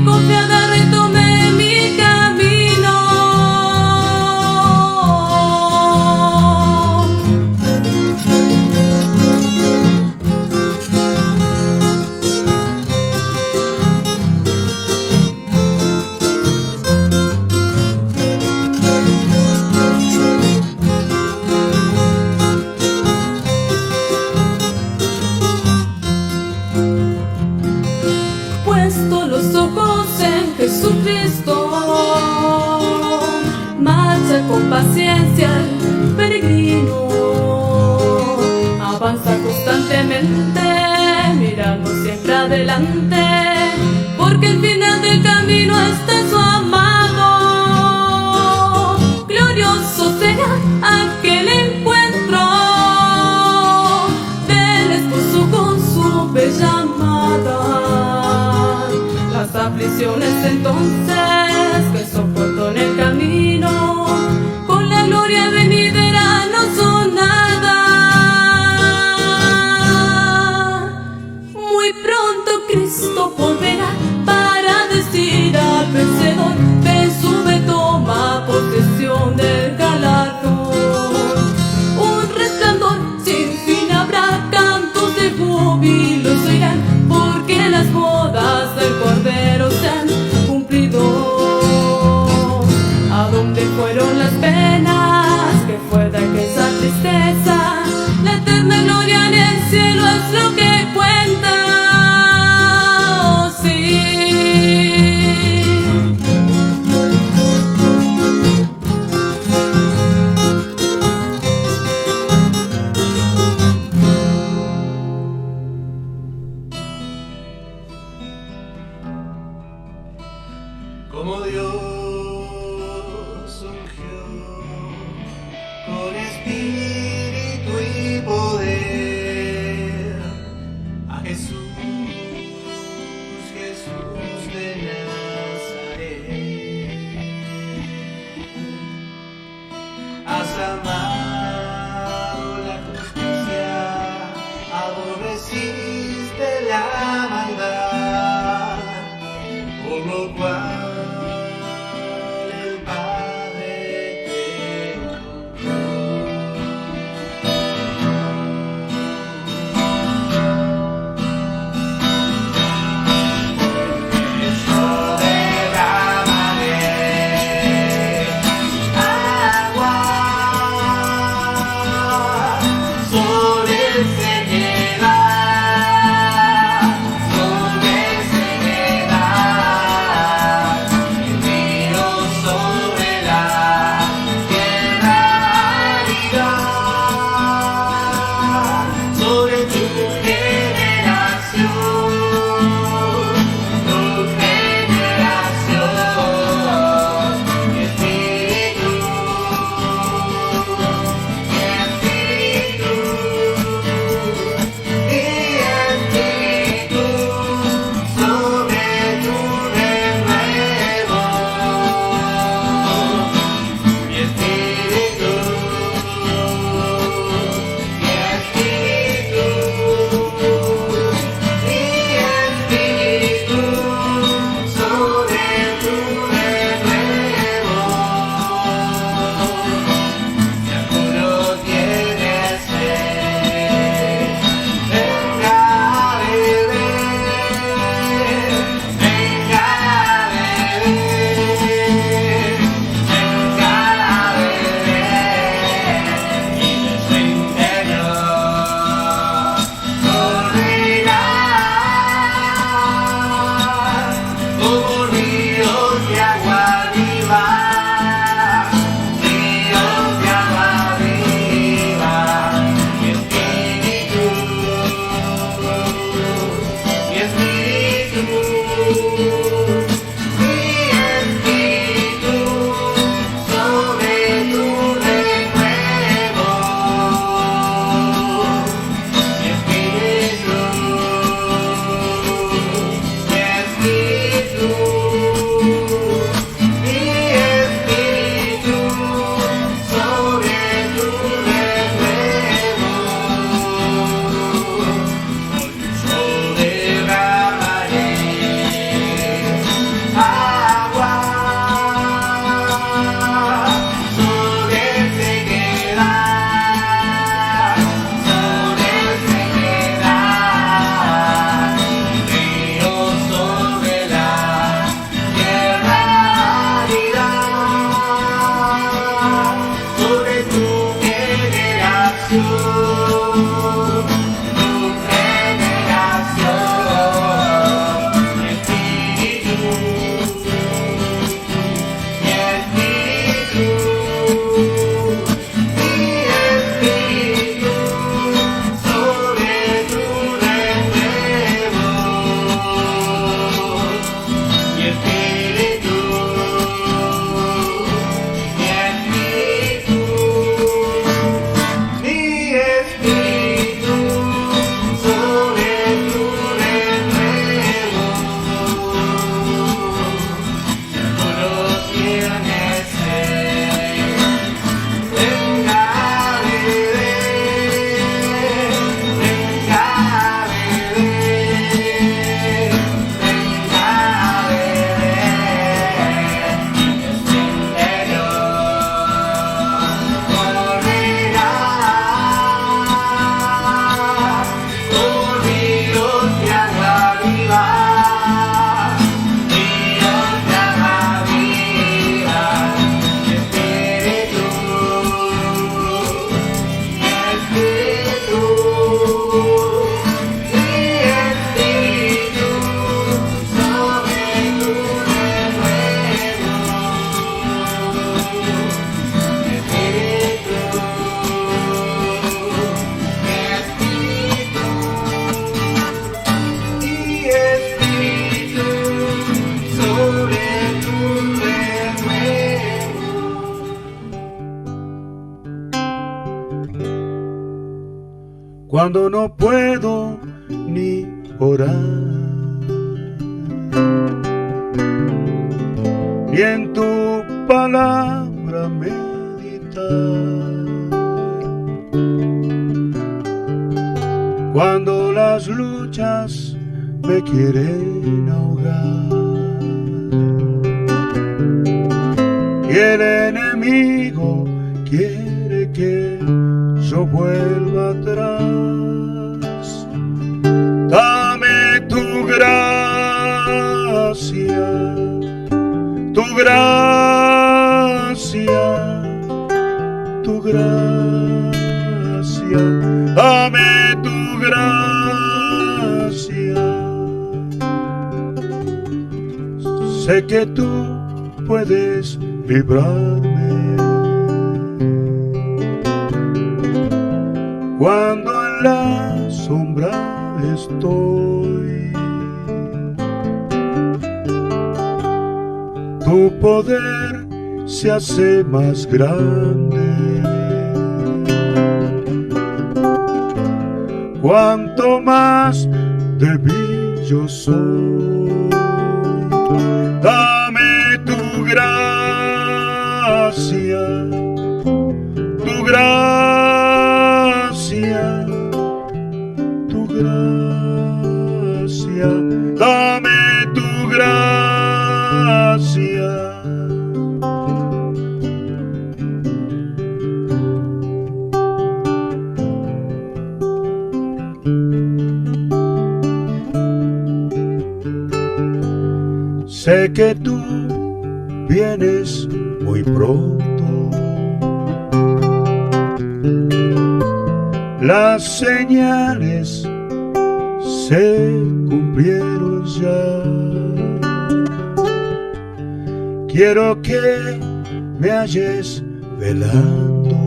confiada retomé mi camino. Puesto los ojos en Jesucristo, marcha con paciencia el peregrino, avanza constantemente, mirando siempre adelante, porque el final del camino está en su amado. Glorioso será aquel encuentro del esposo con su bella amada. Las aflicciones entonces que soporto en el camino, con la gloria venidera no son nada. Muy pronto Cristo volverá para decir al vencedor: ven, sube, toma posesión del galardón. Un resplandor sin fin habrá, cantos de júbilo se oirán, porque las bodas del Cordero se han cumplido. ¿A dónde fueron las penas? ¿Qué fue de aquella tristeza? La eterna gloria en el cielo es lo que cuenta. Oh, sí. Como Dios ungió con espíritu y poder a Jesús, Jesús de Nazaret. Has amado la justicia, aborreciste la maldad, por lo cual cuando no puedo ni orar, y en tu palabra meditar, cuando las luchas me quieren ahogar y el enemigo quiere que yo vuelva atrás. Dame tu gracia, tu gracia, tu gracia, dame tu gracia. Sé que tú puedes librarme cuando en la sombra estoy. Tu poder se hace más grande cuanto más débil yo soy. Dame tu gracia, tu gracia, tu gracia, dame tu gracia. Sé que tú vienes muy pronto, las señales se cumplieron ya. Quiero que me halles velando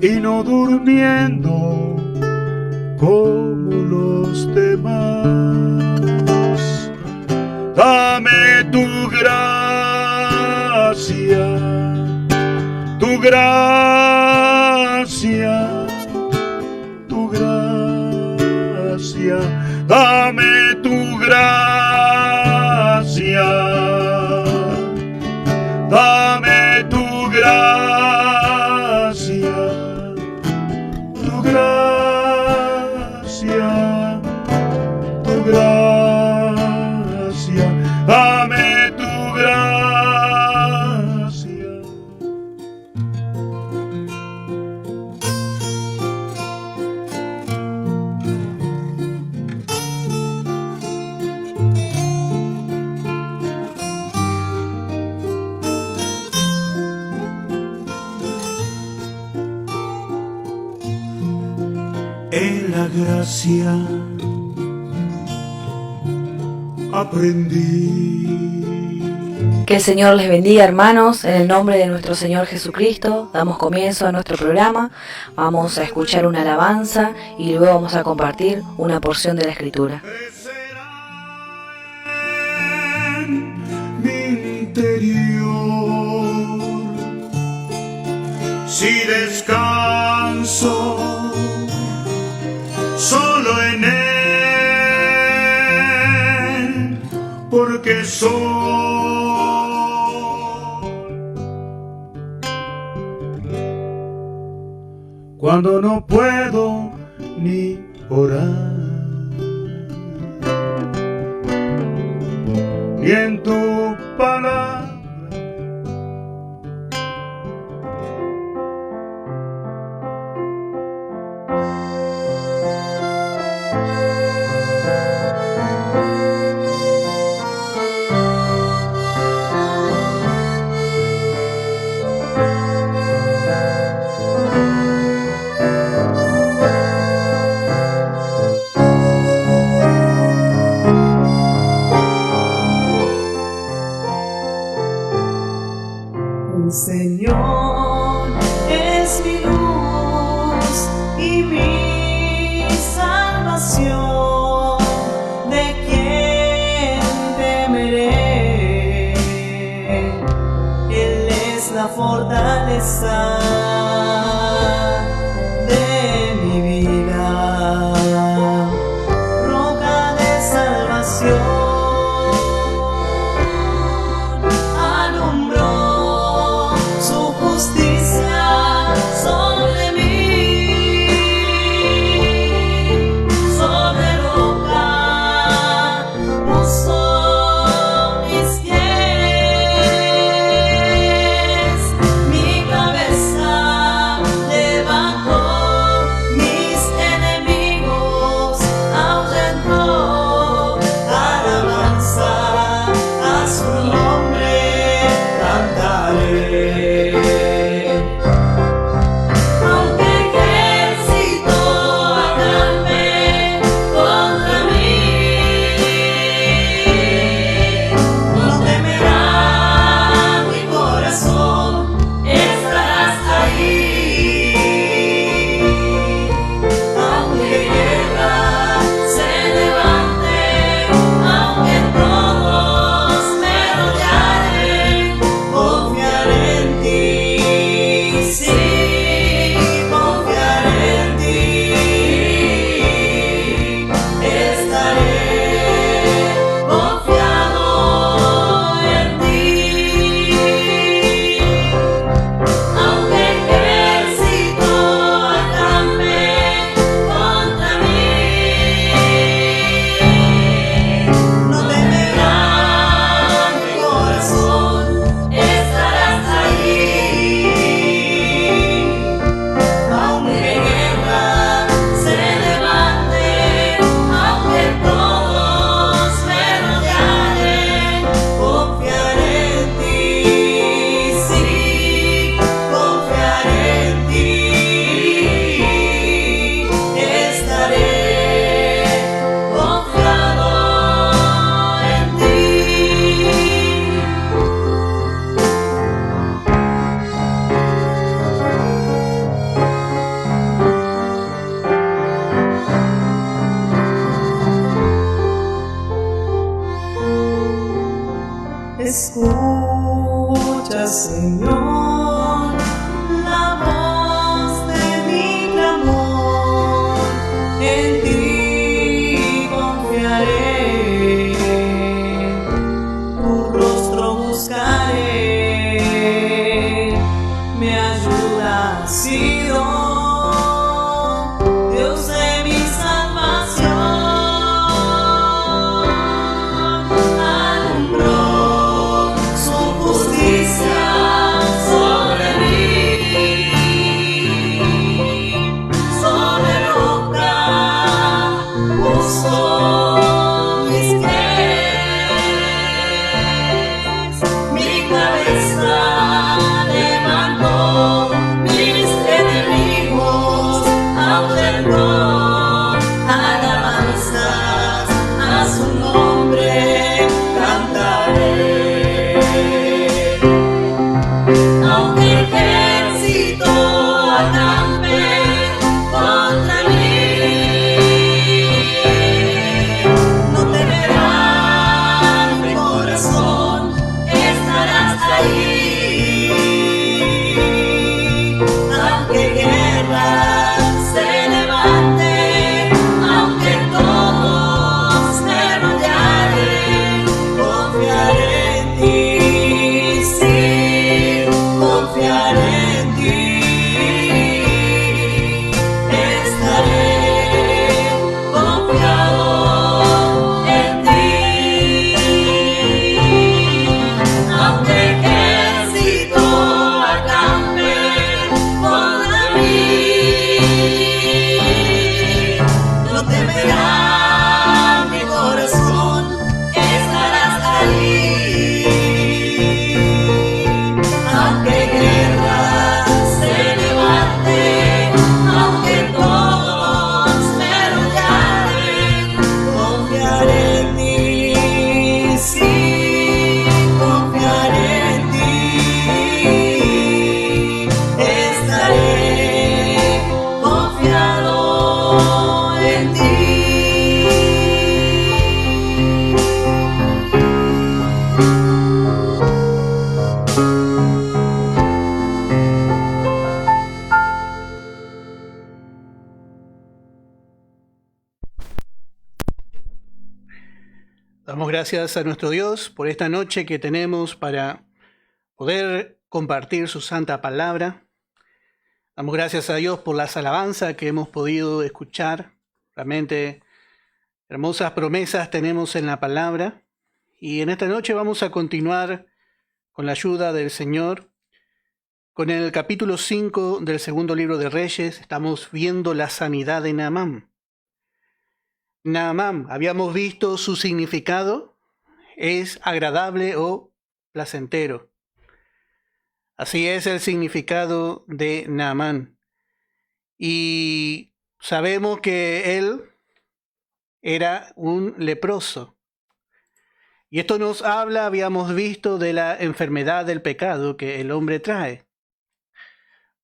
y no durmiendo como los demás. Dame tu gracia, tu gracia, tu gracia, dame tu gracia, dame tu gracia, tu gracia, tu gracia, dame tu gracia. En la gracia aprendí. Que el Señor les bendiga, hermanos. En el nombre de nuestro Señor Jesucristo damos comienzo a nuestro programa. Vamos a escuchar una alabanza y luego vamos a compartir una porción de la Escritura. Mi interior, si descanso solo en Él, porque soy cuando no puedo ni orar, y en tu palabra El Señor es mi luz y mi salvación, ¿de quién temeré? Él es la fortaleza Escucha, Señor, la voz de mi clamor, en ti confiaré, tu rostro buscaré, mi ayuda ha sido, Dios de mi salvación. Damos gracias a nuestro Dios por esta noche que tenemos para poder compartir su santa palabra. Damos gracias a Dios por las alabanzas que hemos podido escuchar. Realmente hermosas promesas tenemos en la palabra. Y en esta noche vamos a continuar con la ayuda del Señor. Con el capítulo 5 del segundo libro de Reyes estamos viendo la sanidad de Naamán. Naamán, habíamos visto su significado, es agradable o placentero. Así es el significado de Naamán. Y sabemos que él era un leproso. Y esto nos habla, habíamos visto, de la enfermedad del pecado que el hombre trae.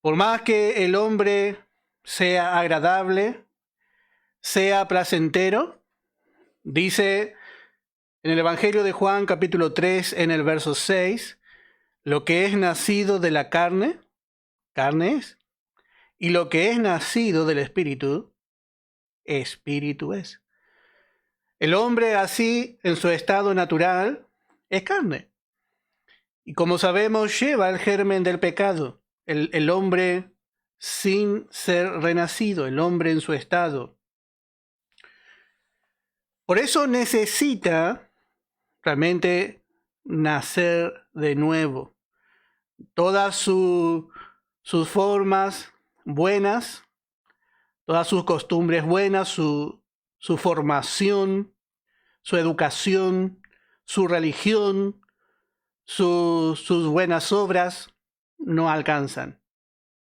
Por más que el hombre sea agradable, sea placentero, dice en el Evangelio de Juan capítulo 3 en el verso 6, lo que es nacido de la carne, carne es, y lo que es nacido del Espíritu, Espíritu es. El hombre así, en su estado natural, es carne. Y como sabemos, lleva el germen del pecado. El hombre sin ser renacido, el hombre en su estado. Por eso necesita realmente nacer de nuevo. Todas sus formas buenas, todas sus costumbres buenas, su formación, su educación, su religión, sus buenas obras no alcanzan.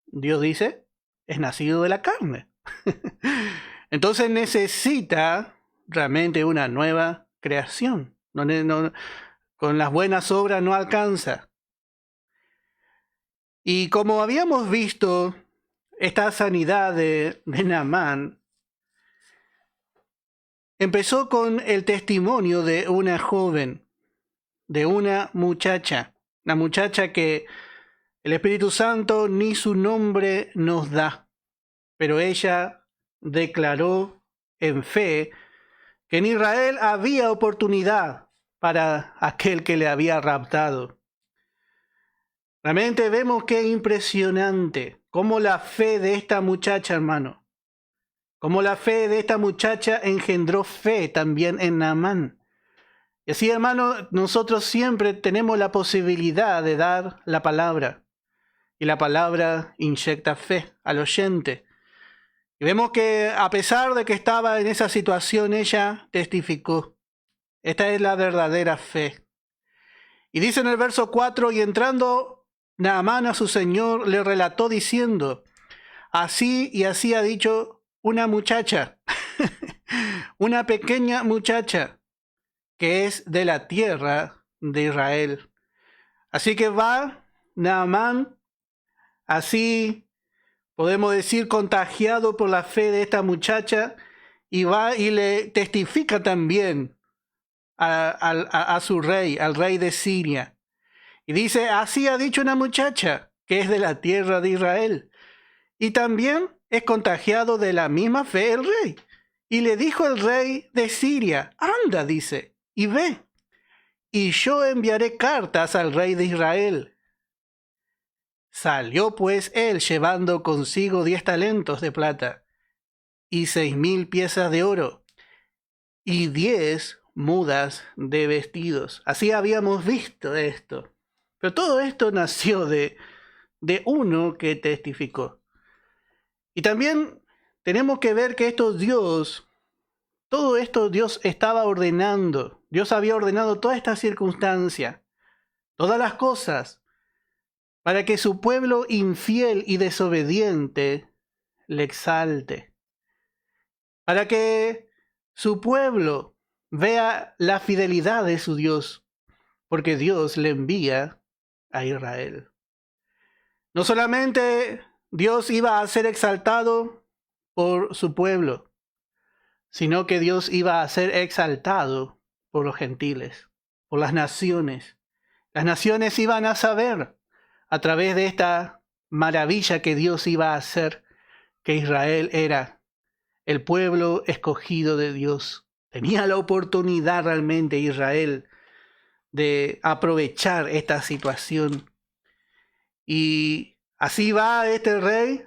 Dios dice, es nacido de la carne. Entonces necesita realmente una nueva creación. Con las buenas obras no alcanza. Y como habíamos visto, esta sanidad de Naamán empezó con el testimonio de una joven. de una muchacha que el Espíritu Santo ni su nombre nos da, pero ella declaró en fe que en Israel había oportunidad para aquel que le había raptado. Realmente vemos qué impresionante cómo la fe de esta muchacha, hermano, cómo la fe de esta muchacha engendró fe también en Naamán. Y así, hermano, nosotros siempre tenemos la posibilidad de dar la palabra. Y la palabra inyecta fe al oyente. Y vemos que a pesar de que estaba en esa situación, ella testificó. Esta es la verdadera fe. Y dice en el verso 4, y entrando Naamán a su señor, le relató diciendo, así y así ha dicho una muchacha, una pequeña muchacha, que es de la tierra de Israel. Así que va Naamán, así podemos decir contagiado por la fe de esta muchacha, y va y le testifica también a su rey, al rey de Siria. Y dice, así ha dicho una muchacha que es de la tierra de Israel. Y también es contagiado de la misma fe el rey. Y le dijo el rey de Siria, anda, dice, y ve, y yo enviaré cartas al rey de Israel. Salió pues él llevando consigo 10 talentos de plata y 6,000 piezas de oro y 10 mudas de vestidos. Así habíamos visto esto. Pero todo esto nació de uno que testificó. Y también tenemos que ver que todo esto Dios estaba ordenando. Dios había ordenado toda esta circunstancia, todas las cosas, para que su pueblo infiel y desobediente le exalte. Para que su pueblo vea la fidelidad de su Dios, porque Dios le envía a Israel. No solamente Dios iba a ser exaltado por su pueblo, sino que Dios iba a ser exaltado por los gentiles, por las naciones. Las naciones iban a saber a través de esta maravilla que Dios iba a hacer, que Israel era el pueblo escogido de Dios. Tenía la oportunidad realmente Israel de aprovechar esta situación. Y así va este rey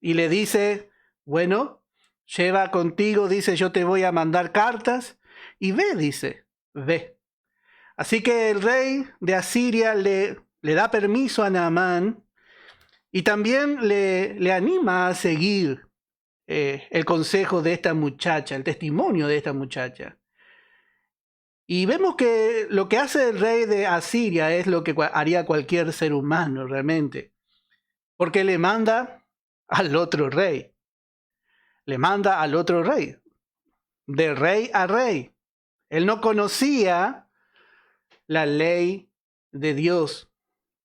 y le dice, bueno, lleva contigo, dice, yo te voy a mandar cartas, y ve, dice, ve. Así que el rey de Asiria le da permiso a Naamán y también le anima a seguir el consejo de esta muchacha, el testimonio de esta muchacha. Y vemos que lo que hace el rey de Asiria es lo que haría cualquier ser humano realmente. Porque le manda al otro rey. Le manda al otro rey. De rey a rey. Él no conocía la ley de Dios,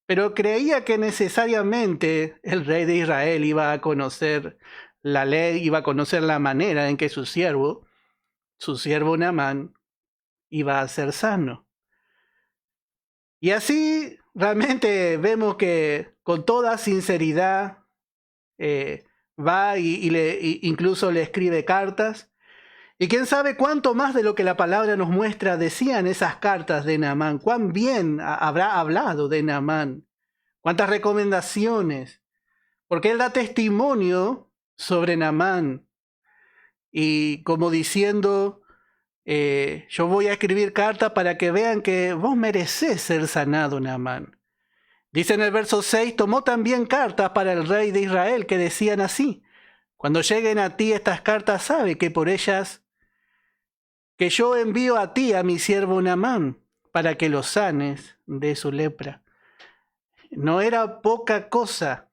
pero creía que necesariamente el rey de Israel iba a conocer la ley, iba a conocer la manera en que su siervo Naamán, iba a ser sano. Y así realmente vemos que con toda sinceridad va y incluso le escribe cartas. Y quién sabe cuánto más de lo que la palabra nos muestra decían esas cartas de Naamán. Cuán bien habrá hablado de Naamán. Cuántas recomendaciones. Porque él da testimonio sobre Naamán. Y como diciendo, yo voy a escribir cartas para que vean que vos merecés ser sanado, Naamán. Dice en el verso 6, tomó también cartas para el rey de Israel que decían así, cuando lleguen a ti estas cartas, sabe que por ellas, que yo envío a ti a mi siervo Naamán, para que lo sanes de su lepra. No era poca cosa,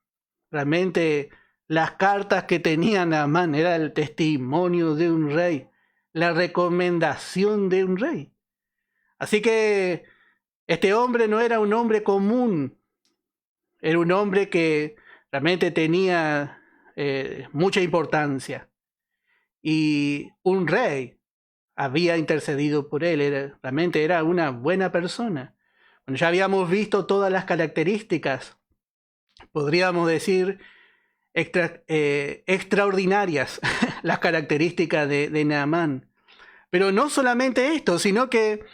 realmente las cartas que tenía Naamán, era el testimonio de un rey, la recomendación de un rey. Así que este hombre no era un hombre común, era un hombre que realmente tenía mucha importancia. Y un rey, había intercedido por él. Realmente era una buena persona. Bueno, ya habíamos visto todas las características, podríamos decir, extraordinarias, las características de Naamán. Pero no solamente esto, sino que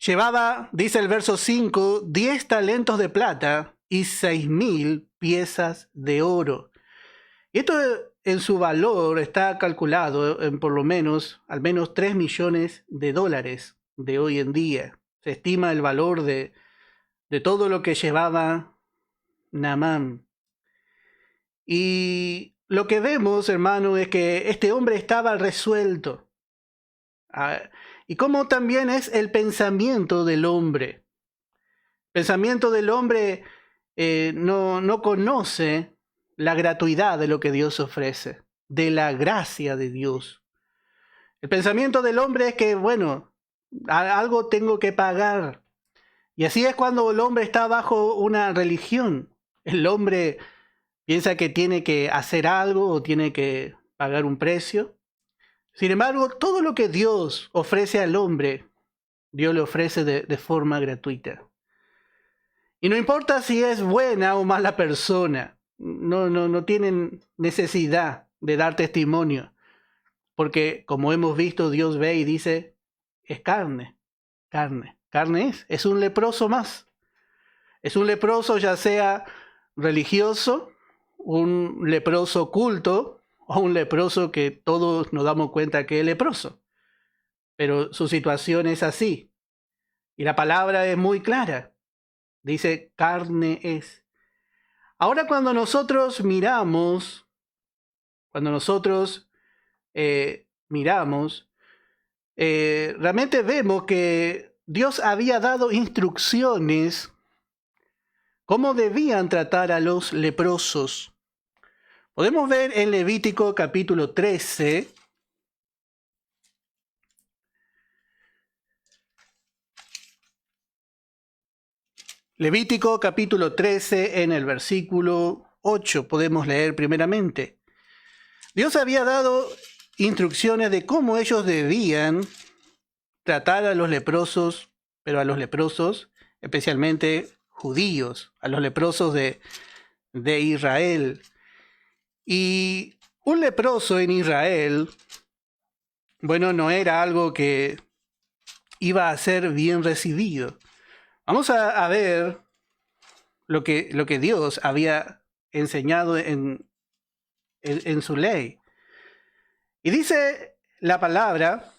llevaba, dice el verso 5, 10 talentos de plata y 6,000 piezas de oro. Y esto en su valor está calculado en por lo menos, al menos 3 millones de dólares de hoy en día. Se estima el valor de todo lo que llevaba Naamán. Y lo que vemos, hermano, es que este hombre estaba resuelto. Y cómo también es el pensamiento del hombre. El pensamiento del hombre no conoce la gratuidad de lo que Dios ofrece, de la gracia de Dios. El pensamiento del hombre es que, bueno, algo tengo que pagar. Y así es cuando el hombre está bajo una religión. El hombre piensa que tiene que hacer algo o tiene que pagar un precio. Sin embargo, todo lo que Dios ofrece al hombre, Dios le ofrece de forma gratuita. Y no importa si es buena o mala persona, no tienen necesidad de dar testimonio. Porque como hemos visto, Dios ve y dice, es carne. Carne es un leproso más. Es un leproso ya sea religioso, un leproso culto o un leproso que todos nos damos cuenta que es leproso. Pero su situación es así. Y la palabra es muy clara. Dice, carne es. Ahora cuando nosotros miramos, realmente vemos que Dios había dado instrucciones cómo debían tratar a los leprosos. Podemos ver en Levítico capítulo 13. Levítico capítulo 13 en el versículo 8 podemos leer primeramente. Dios había dado instrucciones de cómo ellos debían tratar a los leprosos, pero a los leprosos especialmente judíos, a los leprosos de Israel. Y un leproso en Israel, bueno, no era algo que iba a ser bien recibido. Vamos a ver lo que Dios había enseñado en su ley. Y dice la palabra,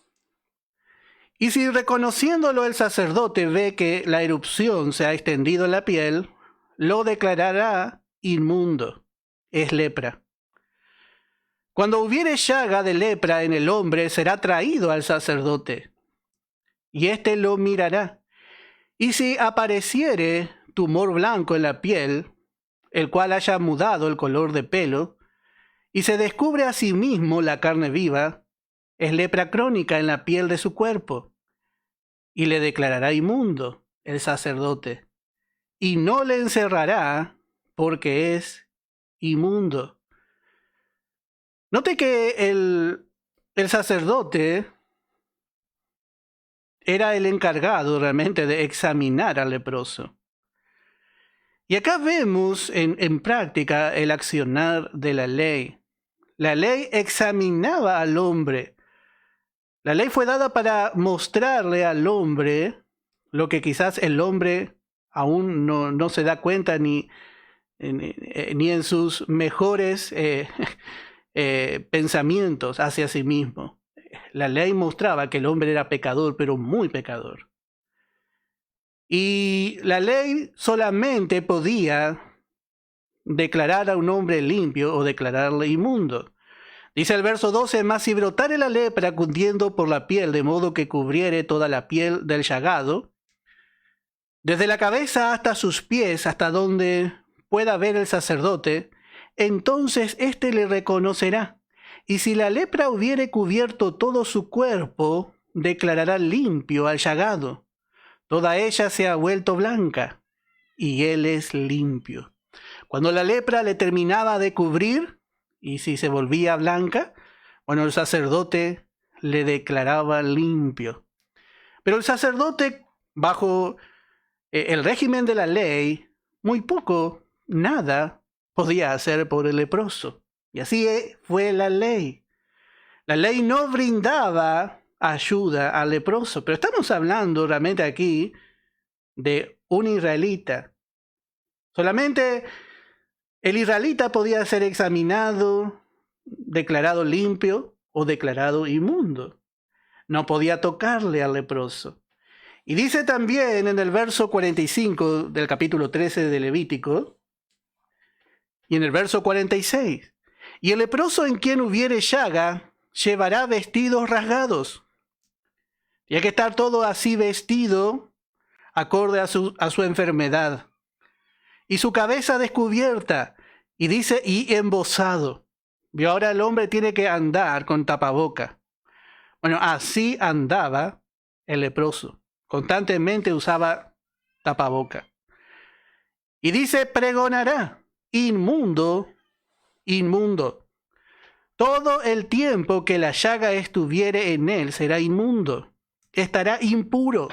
y si reconociéndolo el sacerdote ve que la erupción se ha extendido en la piel, lo declarará inmundo, es lepra. Cuando hubiere llaga de lepra en el hombre, será traído al sacerdote, y éste lo mirará. Y si apareciere tumor blanco en la piel, el cual haya mudado el color de pelo, y se descubre a sí mismo la carne viva, es lepra crónica en la piel de su cuerpo, y le declarará inmundo el sacerdote, y no le encerrará porque es inmundo. Note que el sacerdote era el encargado realmente de examinar al leproso. Y acá vemos en práctica el accionar de la ley. La ley examinaba al hombre. La ley fue dada para mostrarle al hombre lo que quizás el hombre aún no se da cuenta ni en sus mejores pensamientos hacia sí mismo. La ley mostraba que el hombre era pecador, pero muy pecador. Y la ley solamente podía declarar a un hombre limpio o declararle inmundo. Dice el verso 12, mas si brotare la lepra cundiendo por la piel, de modo que cubriere toda la piel del llagado, desde la cabeza hasta sus pies, hasta donde pueda ver el sacerdote, entonces éste le reconocerá. Y si la lepra hubiere cubierto todo su cuerpo, declarará limpio al llagado. Toda ella se ha vuelto blanca, y él es limpio. Cuando la lepra le terminaba de cubrir, y si se volvía blanca, bueno, el sacerdote le declaraba limpio. Pero el sacerdote, bajo el régimen de la ley, muy poco, nada podía hacer por el leproso. Y así fue la ley. La ley no brindaba ayuda al leproso, pero estamos hablando realmente aquí de un israelita. Solamente el israelita podía ser examinado, declarado limpio o declarado inmundo. No podía tocarle al leproso. Y dice también en el verso 45 del capítulo 13 de Levítico, y en el verso 46, y el leproso en quien hubiere llaga llevará vestidos rasgados. Y hay que estar todo así vestido, acorde a su enfermedad. Y su cabeza descubierta, y dice, y embozado. Y ahora el hombre tiene que andar con tapaboca. Bueno, así andaba el leproso. Constantemente usaba tapaboca. Y dice, pregonará, inmundo, inmundo. Todo el tiempo que la llaga estuviere en él será inmundo. Estará impuro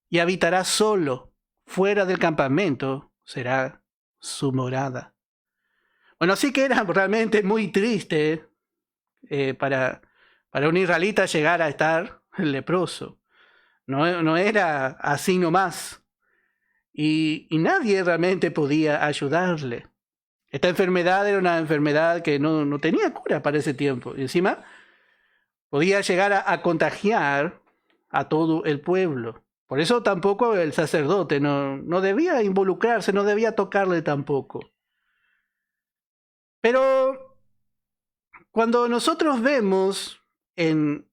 y habitará solo. Fuera del campamento será su morada. Bueno, sí que era realmente muy triste para un israelita llegar a estar leproso. No era así nomás. Y nadie realmente podía ayudarle. Esta enfermedad era una enfermedad que no tenía cura para ese tiempo. Y encima podía llegar a contagiar a todo el pueblo. Por eso tampoco el sacerdote no debía involucrarse, no debía tocarle tampoco. Pero cuando nosotros vemos en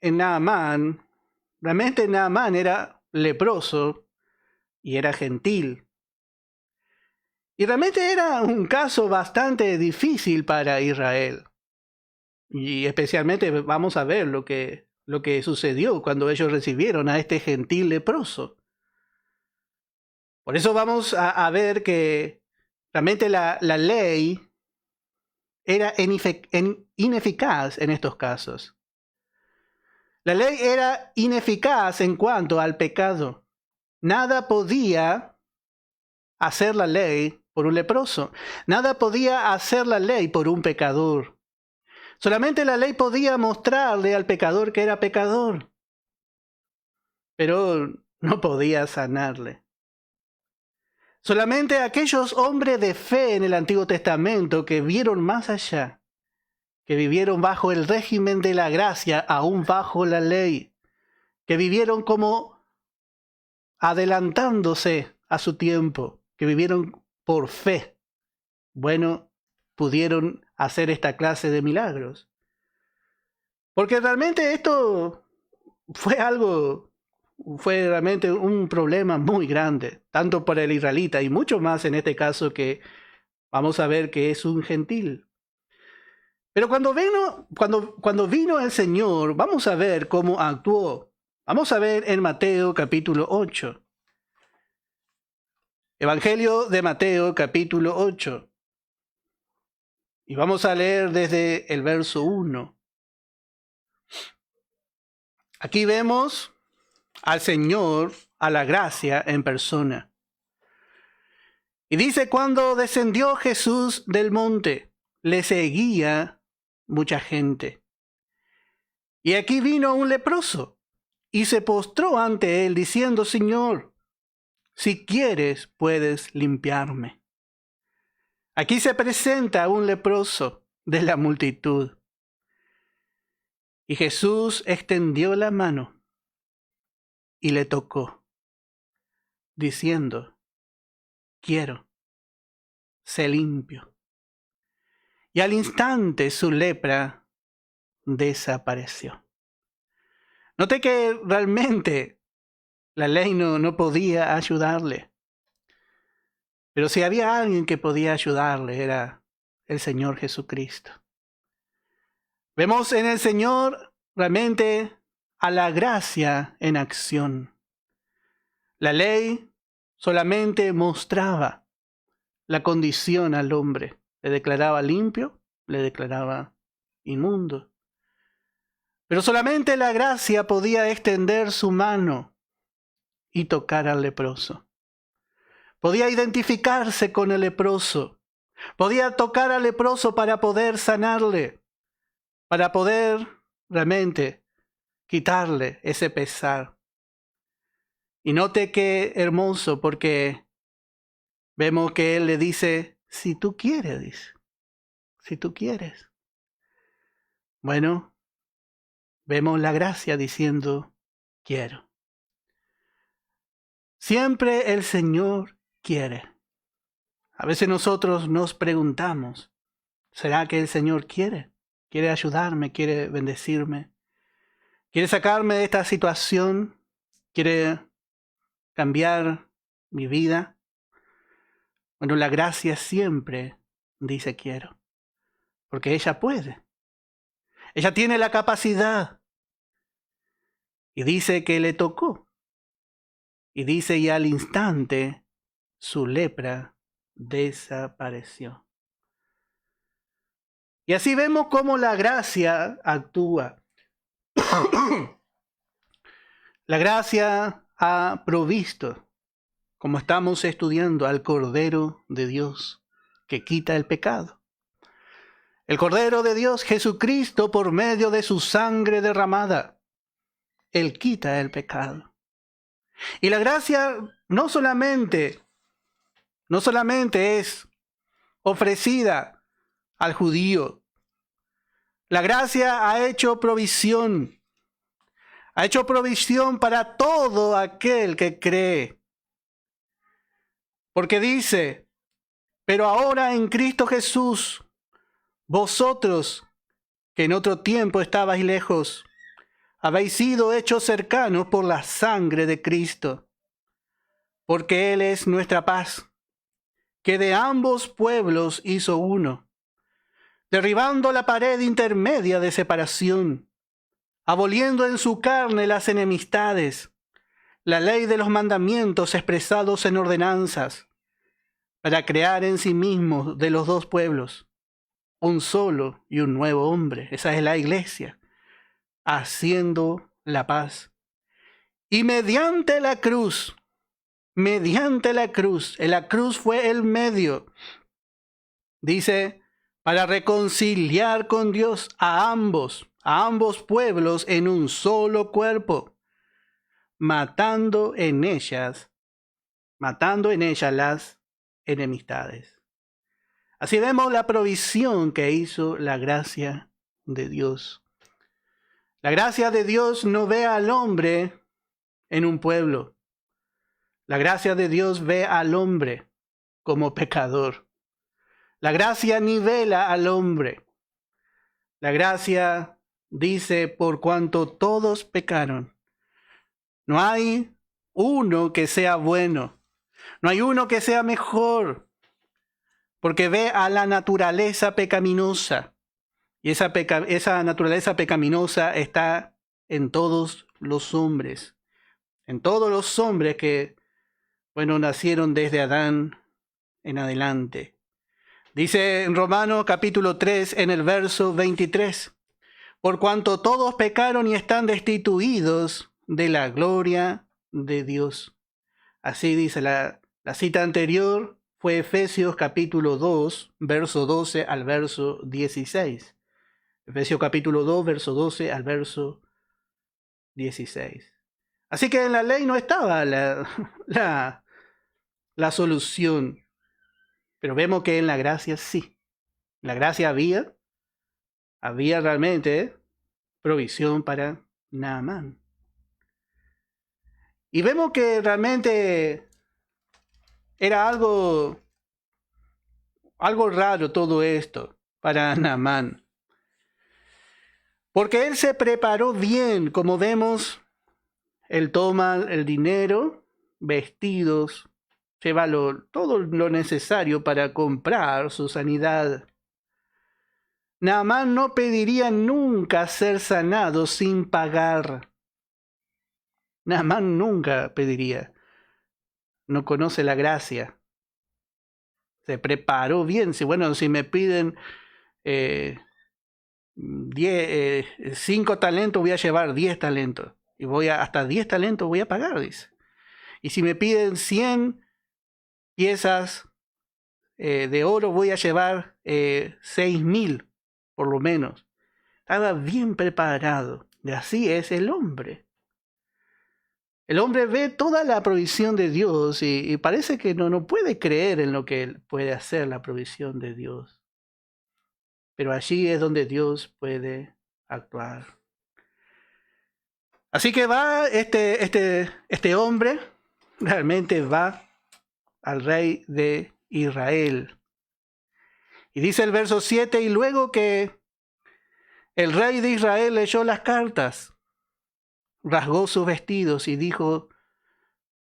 Naamán, realmente Naamán era leproso y era gentil. Y realmente era un caso bastante difícil para Israel. Y especialmente vamos a ver lo que sucedió cuando ellos recibieron a este gentil leproso. Por eso vamos a ver que realmente la ley era ineficaz en estos casos. La ley era ineficaz en cuanto al pecado. Nada podía hacer la ley por un leproso. Nada podía hacer la ley por un pecador. Solamente la ley podía mostrarle al pecador que era pecador, pero no podía sanarle. Solamente aquellos hombres de fe en el Antiguo Testamento que vieron más allá, que vivieron bajo el régimen de la gracia, aún bajo la ley, que vivieron como adelantándose a su tiempo, que vivieron por fe, bueno, pudieron hacer esta clase de milagros. Porque realmente esto fue realmente un problema muy grande, tanto para el israelita y mucho más en este caso que vamos a ver que es un gentil. Pero cuando vino el Señor, vamos a ver cómo actuó. Vamos a ver en Mateo capítulo 8. Evangelio de Mateo capítulo 8. Y vamos a leer desde el verso 1. Aquí vemos al Señor, a la gracia en persona. Y dice, cuando descendió Jesús del monte, le seguía mucha gente. Y aquí vino un leproso, y se postró ante él, diciendo, Señor, si quieres, puedes limpiarme. Aquí se presenta un leproso de la multitud. Y Jesús extendió la mano y le tocó, diciendo, quiero, sé limpio. Y al instante su lepra desapareció. Noté que realmente la ley no podía ayudarle. Pero si había alguien que podía ayudarle, era el Señor Jesucristo. Vemos en el Señor realmente a la gracia en acción. La ley solamente mostraba la condición al hombre. Le declaraba limpio, le declaraba inmundo. Pero solamente la gracia podía extender su mano y tocar al leproso. Podía identificarse con el leproso. Podía tocar al leproso para poder sanarle, para poder realmente quitarle ese pesar. Y note qué hermoso, porque vemos que él le dice, si tú quieres, dice, si tú quieres. Bueno, vemos la gracia diciendo, quiero. Siempre el Señor quiere. A veces nosotros nos preguntamos, ¿será que el Señor quiere? ¿Quiere ayudarme? ¿Quiere bendecirme? ¿Quiere sacarme de esta situación? ¿Quiere cambiar mi vida? Bueno, la gracia siempre dice quiero, porque ella puede. Ella tiene la capacidad. Y dice que le tocó. Y dice y al instante su lepra desapareció. Y así vemos cómo la gracia actúa. La gracia ha provisto, como estamos estudiando, al Cordero de Dios que quita el pecado. El Cordero de Dios, Jesucristo, por medio de su sangre derramada, Él quita el pecado. Y la gracia no solamente es ofrecida al judío. La gracia ha hecho provisión. Ha hecho provisión para todo aquel que cree. Porque dice, pero ahora en Cristo Jesús, vosotros que en otro tiempo estabais lejos, habéis sido hechos cercanos por la sangre de Cristo, porque Él es nuestra paz, que de ambos pueblos hizo uno, derribando la pared intermedia de separación, aboliendo en su carne las enemistades, la ley de los mandamientos expresados en ordenanzas, para crear en sí mismos de los dos pueblos un solo y un nuevo hombre. Esa es la iglesia, haciendo la paz. Y mediante la cruz fue el medio, dice, para reconciliar con Dios a ambos pueblos en un solo cuerpo, matando en ellas las enemistades. Así vemos la provisión que hizo la gracia de Dios. La gracia de Dios no ve al hombre en un pueblo. La gracia de Dios ve al hombre como pecador. La gracia nivela al hombre. La gracia dice, por cuanto todos pecaron, no hay uno que sea bueno, no hay uno que sea mejor, porque ve a la naturaleza pecaminosa. Y esa naturaleza pecaminosa está en todos los hombres. En todos los hombres que, nacieron desde Adán en adelante. Dice en Romanos capítulo 3 en el verso 23. Por cuanto todos pecaron y están destituidos de la gloria de Dios. Así dice la cita anterior. Fue Efesios capítulo 2, verso 12 al verso 16. Efesios capítulo 2, verso 12 al verso 16. Así que en la ley no estaba la solución. Pero vemos que en la gracia sí. En la gracia había realmente provisión para Naamán. Y vemos que realmente era algo raro todo esto para Naamán. Porque él se preparó bien, como vemos, él toma el dinero, vestidos, lleva todo lo necesario para comprar su sanidad. Naamán no pediría nunca ser sanado sin pagar. Naamán nunca pediría. No conoce la gracia. Se preparó bien. Si me piden 5 talentos voy a llevar 10 talentos. Y hasta 10 talentos voy a pagar, dice. Y si me piden 100 piezas de oro, voy a llevar 6.000, por lo menos. Estaba bien preparado. Y así es el hombre. El hombre ve toda la provisión de Dios y parece que no puede creer en lo que puede hacer la provisión de Dios. Pero allí es donde Dios puede actuar. Así que va este hombre, realmente va al rey de Israel. Y dice el verso 7, y luego que el rey de Israel leyó las cartas, rasgó sus vestidos y dijo: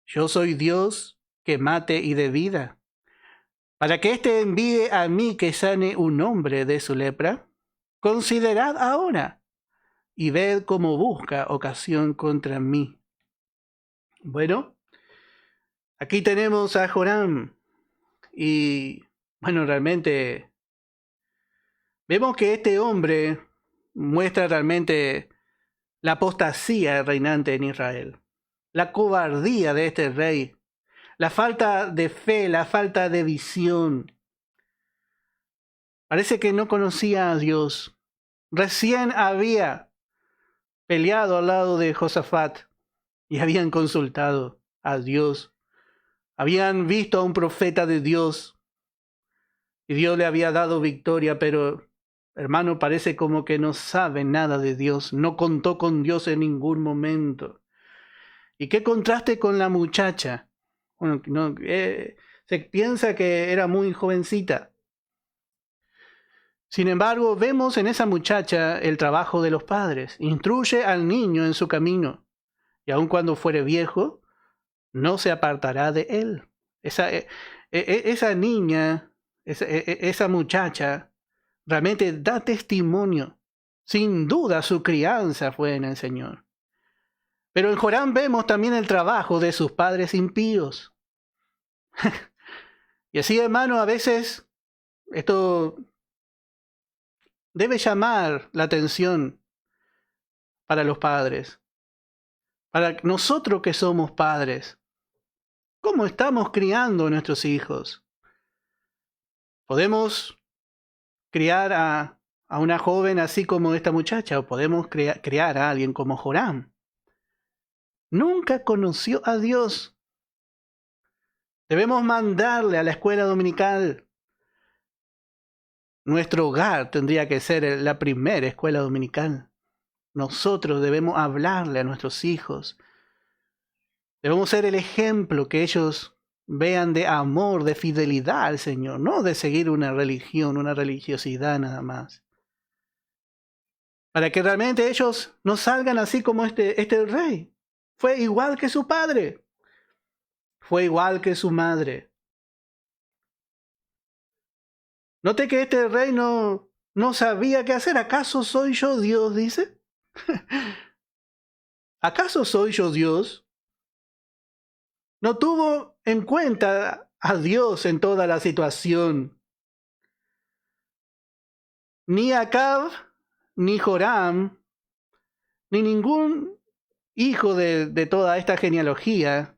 yo soy Dios que mate y dé vida, para que éste envíe a mí que sane un hombre de su lepra. Considerad ahora y ved cómo busca ocasión contra mí. Bueno, aquí tenemos a Joram y bueno, realmente vemos que este hombre muestra realmente la apostasía reinante en Israel, la cobardía de este rey, la falta de fe, la falta de visión. Parece que no conocía a Dios. Recién había peleado al lado de Josafat y habían consultado a Dios. Habían visto a un profeta de Dios y Dios le había dado victoria, pero hermano, parece como que no sabe nada de Dios, no contó con Dios en ningún momento. ¿Y qué contraste con la muchacha? Bueno, se piensa que era muy jovencita. Sin embargo, vemos en esa muchacha el trabajo de los padres. Instruye al niño en su camino, y aun cuando fuere viejo, no se apartará de él. Esa niña, esa muchacha, realmente da testimonio. Sin duda su crianza fue en el Señor. Pero en Joram vemos también el trabajo de sus padres impíos. Y así, hermano, a veces esto debe llamar la atención para los padres. Para nosotros que somos padres, ¿cómo estamos criando a nuestros hijos? ¿Podemos criar a una joven así como esta muchacha, o podemos criar a alguien como Joram? Nunca conoció a Dios. Debemos mandarle a la escuela dominical. Nuestro hogar tendría que ser la primera escuela dominical. Nosotros debemos hablarle a nuestros hijos. Debemos ser el ejemplo que ellos vean de amor, de fidelidad al Señor, no de seguir una religión, una religiosidad nada más. Para que realmente ellos no salgan así como este rey. Fue igual que su padre. Fue igual que su madre. Note que este rey no sabía qué hacer. ¿Acaso soy yo Dios? Dice. ¿Acaso soy yo Dios? No tuvo en cuenta a Dios en toda la situación. Ni Acab, ni Joram, ni ningún hijo de toda esta genealogía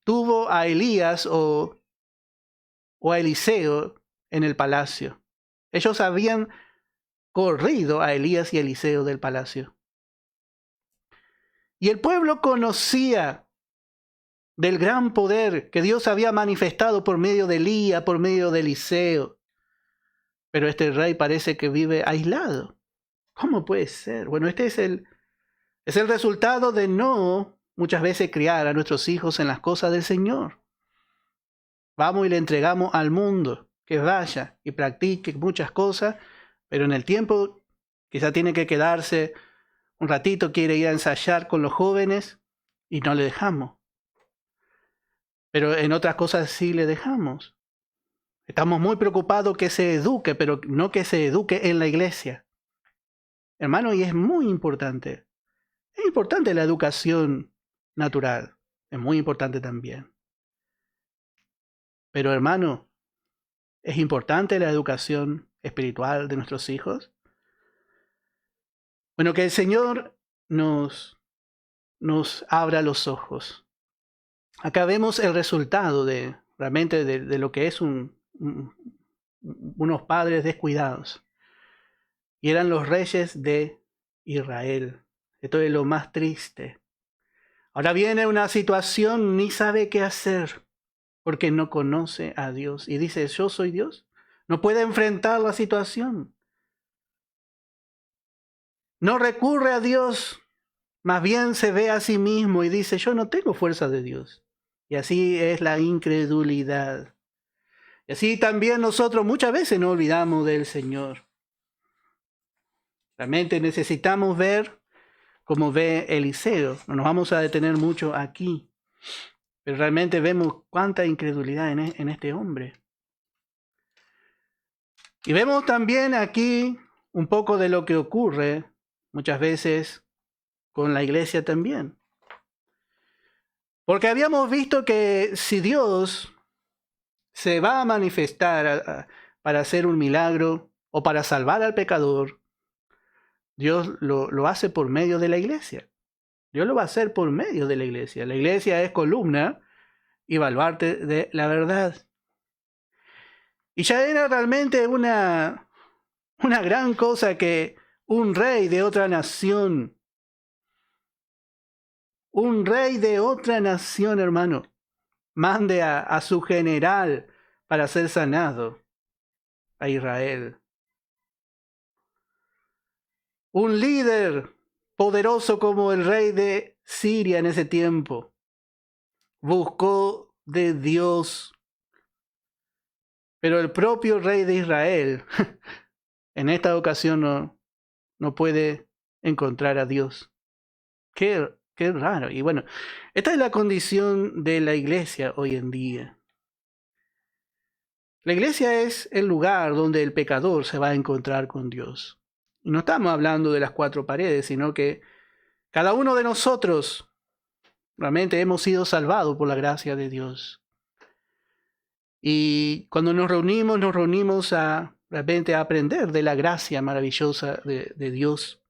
tuvo a Elías o a Eliseo en el palacio. Ellos habían corrido a Elías y Eliseo del palacio. Y el pueblo conocía del gran poder que Dios había manifestado por medio de Elías, por medio de Eliseo. Pero este rey parece que vive aislado. ¿Cómo puede ser? Bueno, este es el resultado de no muchas veces criar a nuestros hijos en las cosas del Señor. Vamos y le entregamos al mundo que vaya y practique muchas cosas, pero en el tiempo quizá tiene que quedarse un ratito, quiere ir a ensayar con los jóvenes y no le dejamos. Pero en otras cosas sí le dejamos. Estamos muy preocupados que se eduque, pero no que se eduque en la iglesia. Hermano, y es muy importante. Es importante la educación natural. Es muy importante también. Pero hermano, ¿es importante la educación espiritual de nuestros hijos? Bueno, que el Señor nos abra los ojos. Acá vemos el resultado realmente de lo que es unos padres descuidados. Y eran los reyes de Israel. Esto es lo más triste. Ahora viene una situación, ni sabe qué hacer, porque no conoce a Dios. Y dice, yo soy Dios. No puede enfrentar la situación. No recurre a Dios, más bien se ve a sí mismo y dice, yo no tengo fuerza de Dios. Y así es la incredulidad. Y así también nosotros muchas veces nos olvidamos del Señor. Realmente necesitamos ver como ve Eliseo. No nos vamos a detener mucho aquí, pero realmente vemos cuánta incredulidad en este hombre. Y vemos también aquí un poco de lo que ocurre muchas veces con la iglesia también. Porque habíamos visto que si Dios se va a manifestar para hacer un milagro o para salvar al pecador, Dios lo hace por medio de la iglesia. Dios lo va a hacer por medio de la iglesia. La iglesia es columna y baluarte de la verdad. Y ya era realmente una gran cosa que un rey de otra nación, hermano, mande a su general para ser sanado a Israel. Un líder poderoso como el rey de Siria en ese tiempo buscó de Dios. Pero el propio rey de Israel en esta ocasión no puede encontrar a Dios. Qué raro. Y bueno, esta es la condición de la iglesia hoy en día. La iglesia es el lugar donde el pecador se va a encontrar con Dios. Y no estamos hablando de las cuatro paredes, sino que cada uno de nosotros realmente hemos sido salvados por la gracia de Dios. Y cuando nos reunimos realmente a aprender de la gracia maravillosa de Dios.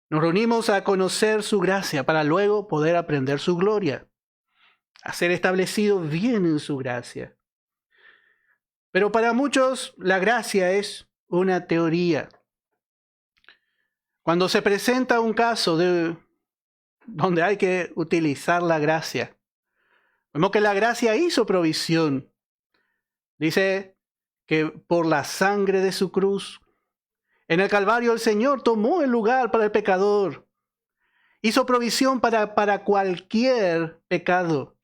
Nos reunimos a conocer su gracia para luego poder aprender su gloria, a ser establecidos bien en su gracia. Pero para muchos la gracia es una teoría. Cuando se presenta un caso donde hay que utilizar la gracia, vemos que la gracia hizo provisión. Dice que por la sangre de su cruz, en el Calvario el Señor tomó el lugar para el pecador. Hizo provisión para cualquier pecado.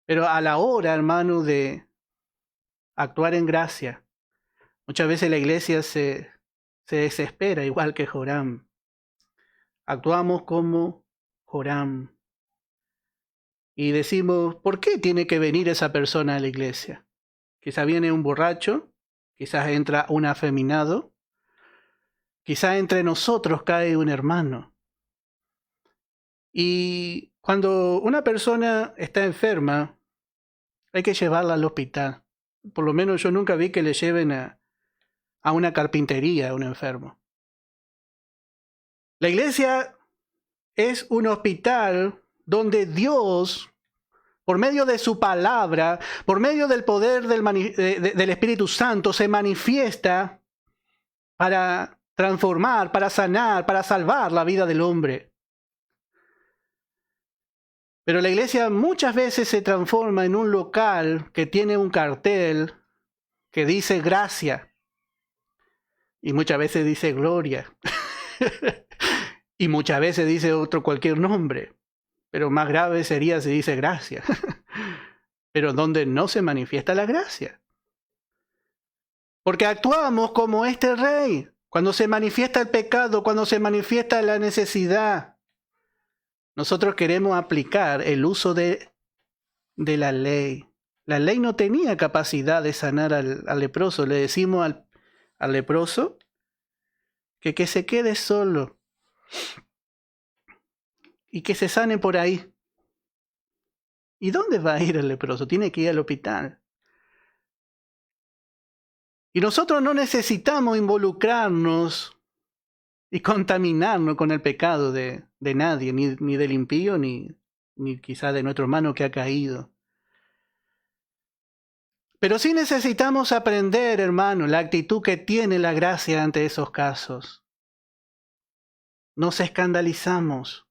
Pero a la hora, hermano, de actuar en gracia, muchas veces la iglesia se desespera, igual que Joram. Actuamos como Joram. Y decimos, ¿por qué tiene que venir esa persona a la iglesia? Quizá viene un borracho, quizás entra un afeminado, quizá entre nosotros cae un hermano. Y cuando una persona está enferma, hay que llevarla al hospital. Por lo menos yo nunca vi que le lleven a una carpintería a un enfermo. La iglesia es un hospital donde Dios, por medio de su palabra, por medio del poder del Espíritu Santo, se manifiesta para transformar, para sanar, para salvar la vida del hombre. Pero la iglesia muchas veces se transforma en un local que tiene un cartel que dice gracia. Y muchas veces dice gloria. Y muchas veces dice cualquier nombre. Pero más grave sería si dice gracia. Pero donde no se manifiesta la gracia. Porque actuamos como este rey. Cuando se manifiesta el pecado, cuando se manifiesta la necesidad, nosotros queremos aplicar el uso de la ley. La ley no tenía capacidad de sanar al leproso. Le decimos al leproso que se quede solo y que se sane por ahí. ¿Y dónde va a ir el leproso? Tiene que ir al hospital. Y nosotros no necesitamos involucrarnos y contaminarnos con el pecado de nadie, ni del impío, ni quizá de nuestro hermano que ha caído. Pero sí necesitamos aprender, hermano, la actitud que tiene la gracia ante esos casos. Nos escandalizamos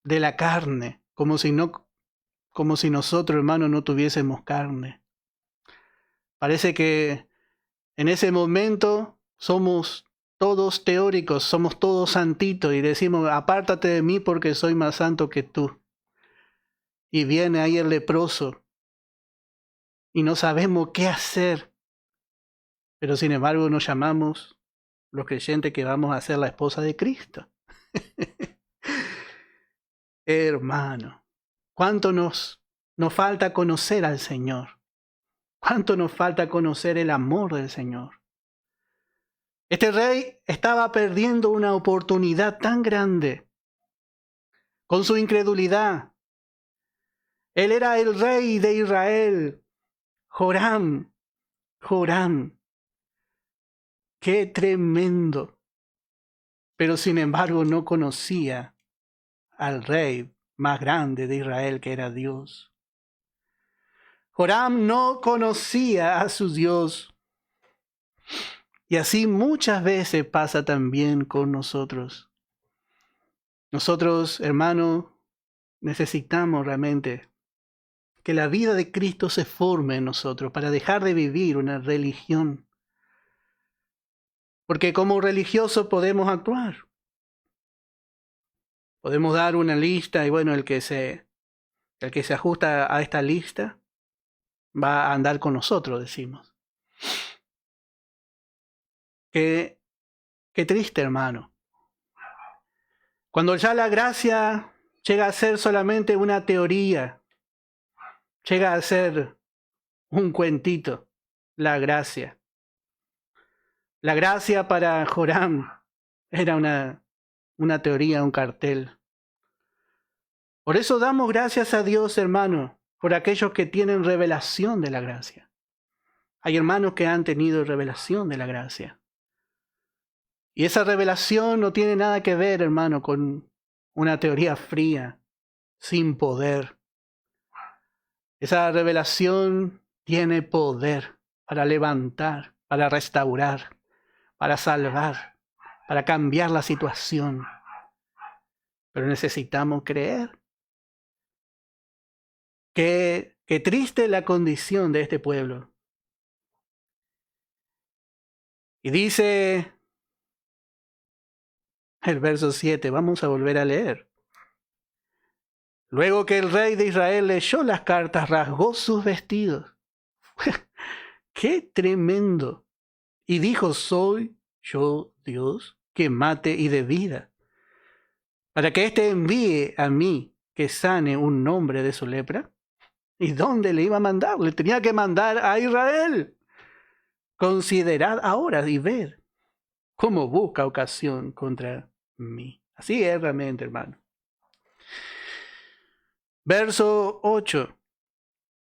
de la carne, como si nosotros, hermano, no tuviésemos carne. Parece que en ese momento somos todos teóricos, somos todos santitos y decimos, apártate de mí porque soy más santo que tú. Y viene ahí el leproso y no sabemos qué hacer. Pero sin embargo nos llamamos los creyentes que vamos a ser la esposa de Cristo. Hermano, ¿cuánto nos falta conocer al Señor? ¿Cuánto nos falta conocer el amor del Señor? Este rey estaba perdiendo una oportunidad tan grande con su incredulidad. Él era el rey de Israel, Joram. Qué tremendo. Pero sin embargo no conocía al rey más grande de Israel, que era Dios. Joram no conocía a su Dios. Y así muchas veces pasa también con nosotros. Nosotros, hermanos, necesitamos realmente que la vida de Cristo se forme en nosotros para dejar de vivir una religión. Porque como religiosos podemos actuar. Podemos dar una lista y bueno, el que se ajusta a esta lista va a andar con nosotros, decimos. Qué triste, hermano. Cuando ya la gracia llega a ser solamente una teoría, llega a ser un cuentito, la gracia. La gracia para Joram era una teoría, un cartel. Por eso damos gracias a Dios, hermano, por aquellos que tienen revelación de la gracia. Hay hermanos que han tenido revelación de la gracia. Y esa revelación no tiene nada que ver, hermano, con una teoría fría, sin poder. Esa revelación tiene poder para levantar, para restaurar, para salvar, para cambiar la situación. Pero necesitamos creer. Qué triste la condición de este pueblo. Y dice el verso 7, vamos a volver a leer. Luego que el rey de Israel leyó las cartas, rasgó sus vestidos. ¡Qué tremendo! Y dijo, ¿soy yo Dios que mate y dé vida? Para que éste envíe a mí que sane un hombre de su lepra. ¿Y dónde le iba a mandar? Le tenía que mandar a Israel. Considerad ahora y ved cómo busca ocasión contra mí. Así es realmente, hermano. Verso 8.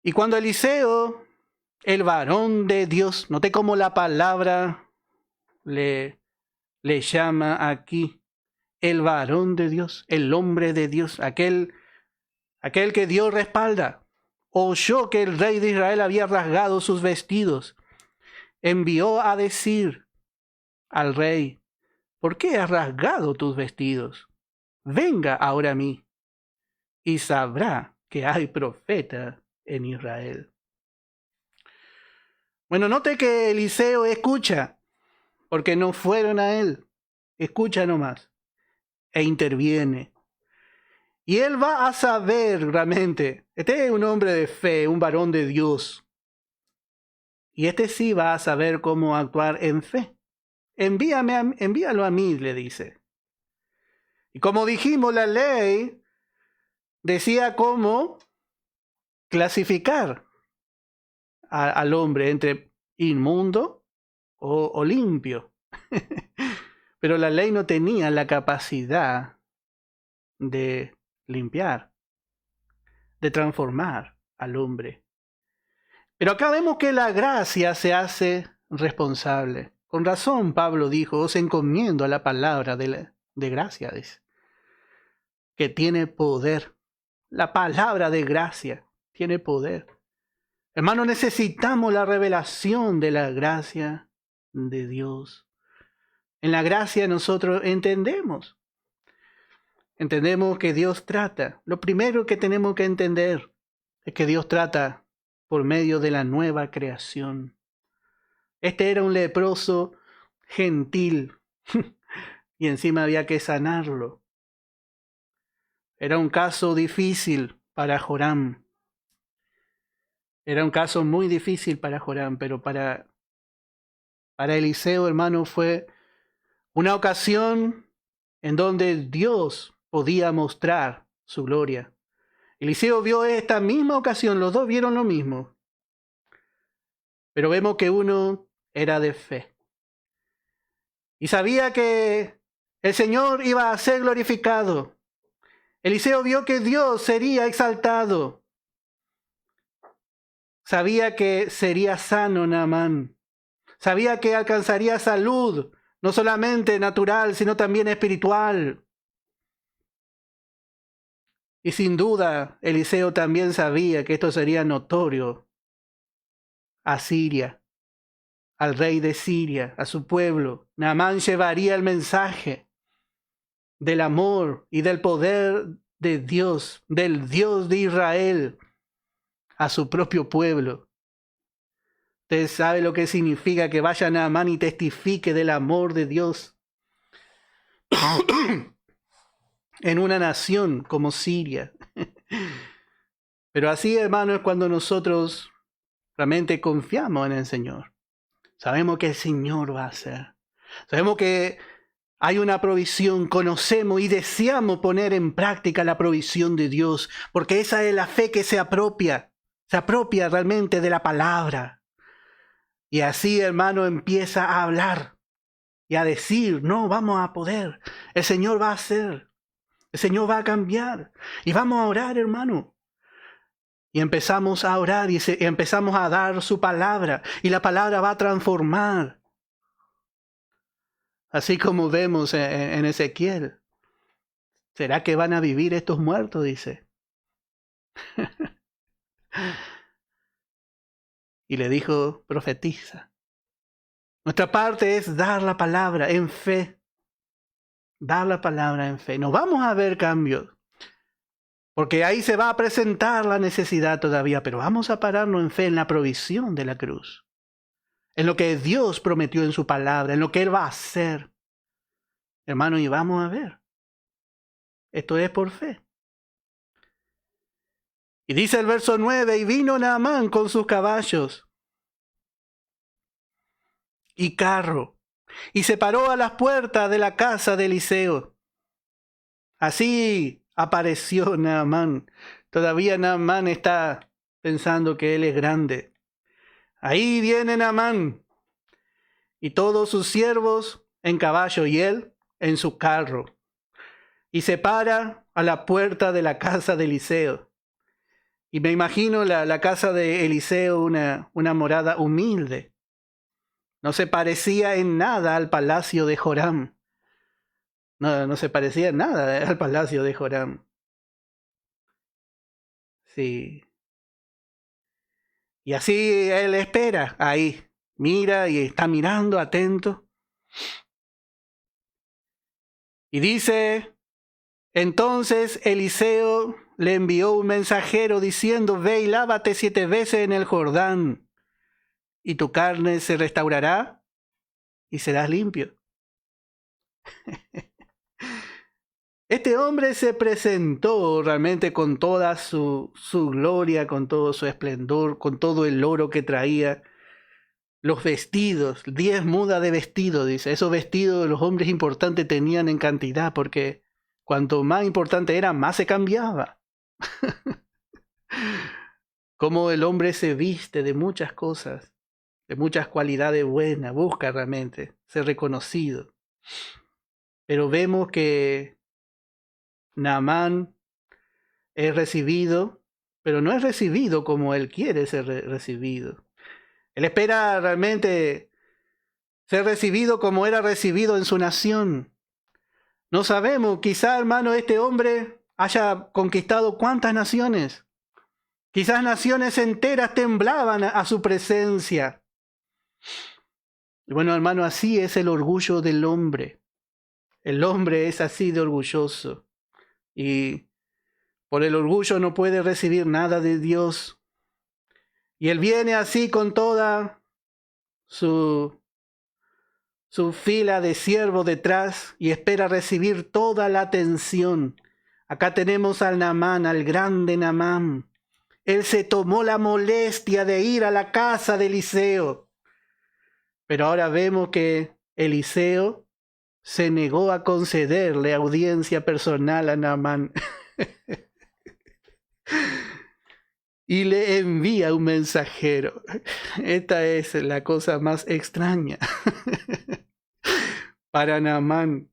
Y cuando Eliseo, el varón de Dios, noté cómo la palabra le llama aquí, el varón de Dios, el hombre de Dios, aquel que Dios respalda, oyó que el rey de Israel había rasgado sus vestidos, envió a decir al rey, ¿por qué has rasgado tus vestidos? Venga ahora a mí, y sabrá que hay profeta en Israel. Bueno, note que Eliseo escucha, porque no fueron a él, escucha nomás, e interviene. Y él va a saber realmente, este es un hombre de fe, un varón de Dios, y este sí va a saber cómo actuar en fe. Envíalo a mí, le dice. Y como dijimos, la ley decía cómo clasificar al hombre entre inmundo o limpio. Pero la ley no tenía la capacidad de limpiar, de transformar al hombre. Pero acá vemos que la gracia se hace responsable. Con razón Pablo dijo, os encomiendo a la palabra de gracia, dice, que tiene poder. La palabra de gracia tiene poder. Hermano, necesitamos la revelación de la gracia de Dios. En la gracia nosotros entendemos que Dios trata. Lo primero que tenemos que entender es que Dios trata por medio de la nueva creación. Este era un leproso gentil y encima había que sanarlo. Era un caso difícil para Joram. Era un caso muy difícil para Joram, pero para Eliseo, hermano, fue una ocasión en donde Dios podía mostrar su gloria. Eliseo vio esta misma ocasión, los dos vieron lo mismo. Pero vemos que uno era de fe. Y sabía que el Señor iba a ser glorificado. Eliseo vio que Dios sería exaltado. Sabía que sería sano Naamán. Sabía que alcanzaría salud, no solamente natural, sino también espiritual. Y sin duda, Eliseo también sabía que esto sería notorio a Siria, al rey de Siria, a su pueblo. Naamán llevaría el mensaje del amor y del poder de Dios, del Dios de Israel, a su propio pueblo. Usted sabe lo que significa que vaya Naamán y testifique del amor de Dios en una nación como Siria. Pero así, hermano, es cuando nosotros realmente confiamos en el Señor. Sabemos que el Señor va a hacer. Sabemos que hay una provisión, conocemos y deseamos poner en práctica la provisión de Dios, porque esa es la fe que se apropia realmente de la palabra. Y así, hermano, empieza a hablar y a decir, no, vamos a poder, el Señor va a hacer, el Señor va a cambiar. Y vamos a orar, hermano. Y empezamos a orar y empezamos a dar su palabra, y la palabra va a transformar. Así como vemos en Ezequiel. ¿Será que van a vivir estos muertos? Dice. Y le dijo, profetiza. Nuestra parte es dar la palabra en fe. Dar la palabra en fe. No vamos a ver cambios. Porque ahí se va a presentar la necesidad todavía. Pero vamos a pararnos en fe en la provisión de la cruz. En lo que Dios prometió en su palabra. En lo que Él va a hacer. Hermano, y vamos a ver. Esto es por fe. Y dice el verso 9, y vino Naamán con sus caballos y carro, y se paró a las puertas de la casa de Eliseo. Así apareció Naamán. Todavía Naamán está pensando que él es grande. Ahí viene Naamán, y todos sus siervos en caballo, y él en su carro. Y se para a la puerta de la casa de Eliseo. Y me imagino la casa de Eliseo, una morada humilde. No se parecía en nada al palacio de Joram. No se parecía en nada al palacio de Joram. Sí. Y así él espera ahí. Mira y está mirando, atento. Y dice, entonces Eliseo le envió un mensajero diciendo, ve y lávate 7 veces en el Jordán, y tu carne se restaurará y serás limpio. Este hombre se presentó realmente con toda su gloria, con todo su esplendor, con todo el oro que traía, los vestidos, 10 mudas de vestido, dice. Esos vestidos los hombres importantes tenían en cantidad, porque cuanto más importante era, más se cambiaba. Como el hombre se viste de muchas cosas, de muchas cualidades buenas, busca realmente ser reconocido. Pero vemos que Naamán es recibido, pero no es recibido como él quiere ser recibido. Él espera realmente ser recibido como era recibido en su nación. No sabemos, quizá, hermano, este hombre haya conquistado cuántas naciones. Quizás naciones enteras temblaban a su presencia. Y bueno, hermano, así es el orgullo del hombre. El hombre es así de orgulloso. Y por el orgullo no puede recibir nada de Dios. Y él viene así con toda su fila de siervos detrás y espera recibir toda la atención. Acá tenemos al Naamán, al grande Naamán. Él se tomó la molestia de ir a la casa de Eliseo. Pero ahora vemos que Eliseo se negó a concederle audiencia personal a Naamán. Y le envía un mensajero. Esta es la cosa más extraña para Naamán.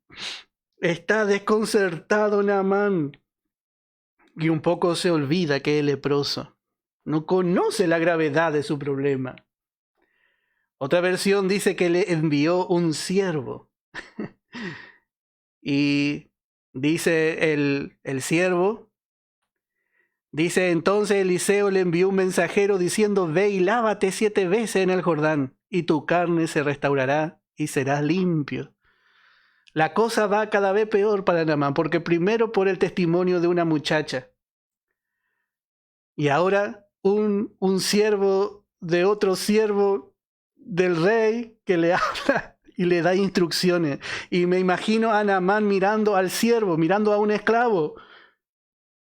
Está desconcertado Naamán y un poco se olvida que es leproso. No conoce la gravedad de su problema. Otra versión dice que le envió un siervo. Y dice el siervo, dice entonces Eliseo le envió un mensajero diciendo: ve y lávate 7 veces en el Jordán, y tu carne se restaurará y serás limpio. La cosa va cada vez peor para Naamán, porque primero por el testimonio de una muchacha. Y ahora un siervo de otro siervo del rey que le habla y le da instrucciones. Y me imagino a Naamán mirando al siervo, mirando a un esclavo,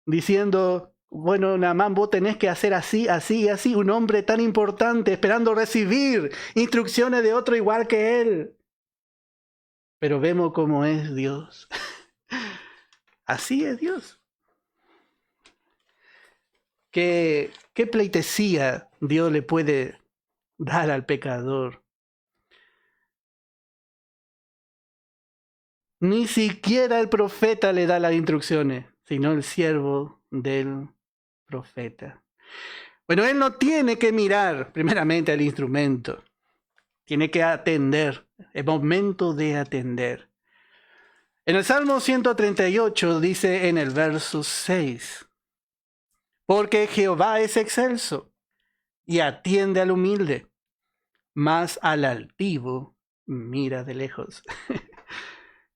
diciendo: bueno, Naamán, vos tenés que hacer así, así y así. Un hombre tan importante esperando recibir instrucciones de otro igual que él. Pero vemos cómo es Dios. Así es Dios. ¿Qué pleitesía Dios le puede dar al pecador? Ni siquiera el profeta le da las instrucciones, sino el siervo del profeta. Bueno, él no tiene que mirar primeramente al instrumento. Tiene que atender. Es momento de atender. En el Salmo 138 dice en el verso 6: porque Jehová es excelso y atiende al humilde, mas al altivo mira de lejos.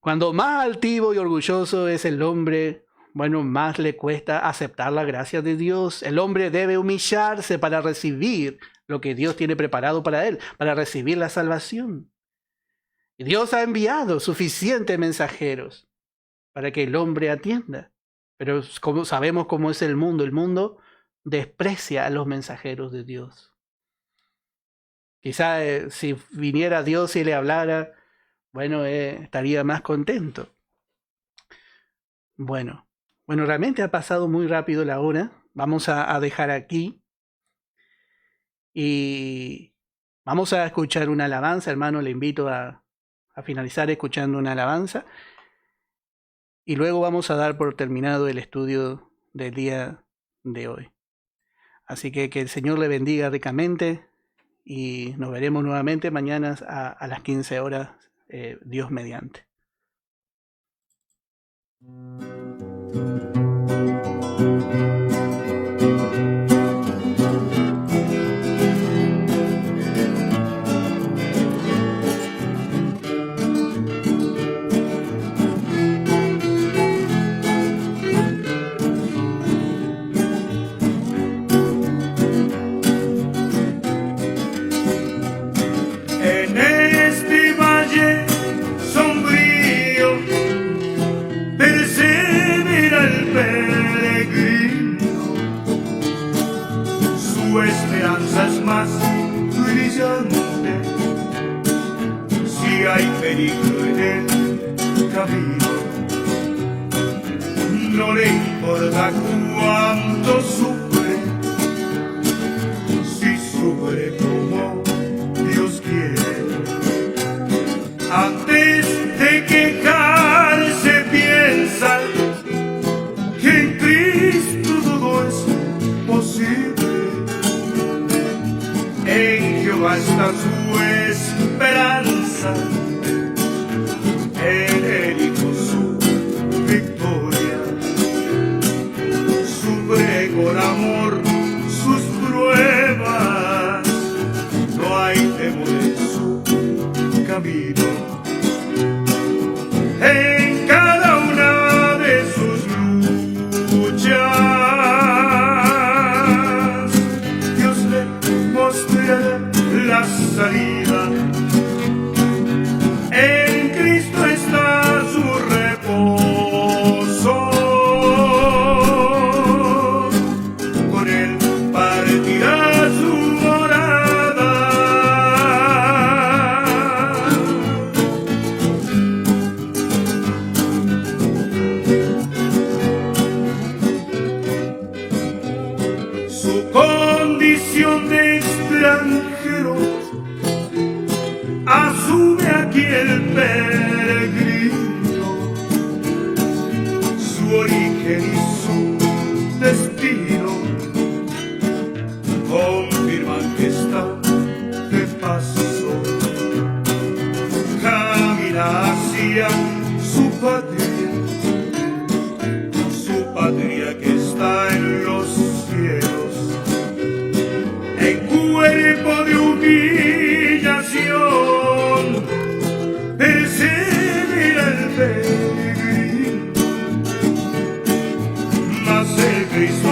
Cuando más altivo y orgulloso es el hombre, bueno, más le cuesta aceptar la gracia de Dios. El hombre debe humillarse para recibir lo que Dios tiene preparado para él, para recibir la salvación. Y Dios ha enviado suficientes mensajeros para que el hombre atienda. Pero como sabemos cómo es el mundo desprecia a los mensajeros de Dios. Quizá si viniera Dios y le hablara, bueno, estaría más contento. Bueno, realmente ha pasado muy rápido la hora. Vamos a dejar aquí. Y vamos a escuchar una alabanza, hermano. Le invito a finalizar escuchando una alabanza. Y luego vamos a dar por terminado el estudio del día de hoy. Así que el Señor le bendiga ricamente. Y nos veremos nuevamente mañana a las 15 horas, Dios mediante. Esperanzas más brillante. Si hay peligro en el camino, no le importa cuánto sufre, si sufre como Dios quiere. Antes de quejarse piensa que en Cristo todo es posible. En Jehová está su esperanza, promesa, en el Hijo su victoria, sufre con amor sus pruebas, no hay temor en su camino. En cada una de sus luchas, Dios le mostrará la salida. En Cristo está su reposo, con él partirá su morada. Su condición de extranjero asume aquí el peregrino, su origen y su destino confirman que está de paso, camina hacia su patria que está en los cielos, en cuerpo de humillación, persevera el peregrino, mas el Cristo